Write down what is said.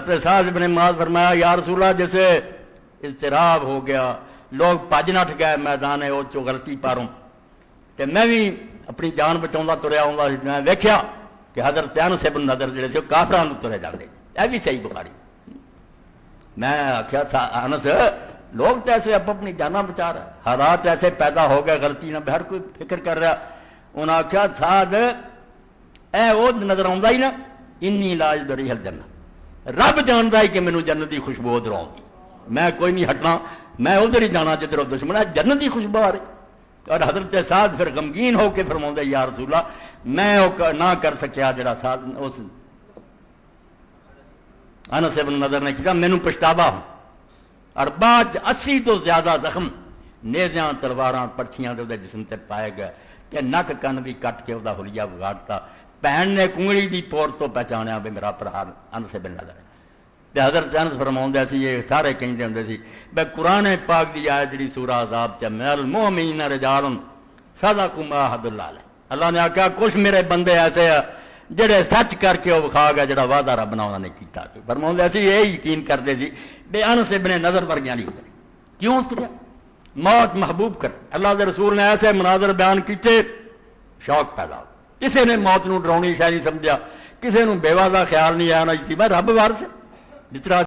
حضرت سعد بن معاذ فرمایا یا رسول اللہ جیسے اضطراب ہو گیا، لوگ بھج نٹھ گئے میدان او چو غلطی پاروں، تے میں بھی اپنی جان بچاؤں تریا آؤں، میں ویکھیا کہ حضرت انس بن نضر جڑے سے کافراں نوں ترے جاندے، اے بھی صحیح بخاری۔ میں آخیا انس لوگ تو ایسے اپنی جاناں بچا رہے، حالات ایسے پیدا ہو گئے غلطی نہ ہر کوئی فکر کر رہا۔ انہاں آخیا سعد اے وہ نظر آؤں ہی نا انی لا اجد ریح الجنہ، رب جانتا ہے کہ مینوں جنت دی خوشبو ادھر آؤں، میں کوئی نہیں ہٹنا، میں ادھر ہی جانا جدھر دشمن ہے، جنت دی خوشبو آ رہی۔ اور حضرت سعد پھر غمگین ہو کے فرماؤں یا رسول اللہ میں نہ کر سکیا جڑا سعد اس انس بن نضر نے کیا، مینوں پچھتاوا ہوں۔ اور بعد 80 تو زیادہ زخم نیزیاں تلواراں پرچیاں دے جسم تے پائے گئے کہ نک کن بھی کٹ کے وہ حلیہ بگاڑتا۔ بہن نے کنگڑی دی پور تو پہچانیا بھی میرا بھرا انس بن نضر ہے۔ تے حضرت انس فرماؤندے سی، یہ سارے کہندے ہوندے سی بے قرآن پاک دی آیت جڑی سورہ عذاب چ من المؤمنین رجال صدقوا ما عهد اللہ علیہ، اللہ نے آکھا کچھ میرے بندے ایسے ہیں جڑے سچ کر کے وہ کھا گئے جڑا وعدہ رب نے انہوں نے کیتا۔ فرماؤندے سی یہ یقین کرتے سی بے انس بن نضر ورگیاں نہیں اترے۔ کیوں اتریا؟ موت محبوب کر، اللہ کے رسول نے ایسے مناظر بیان کیتے شوق پیدا ہو۔ کسی نے موت نو ڈراؤنی شاید نہیں سمجھا، کسی نے بیوہ کا خیال نہیں آیا، نہ میں رب وارث جس طرح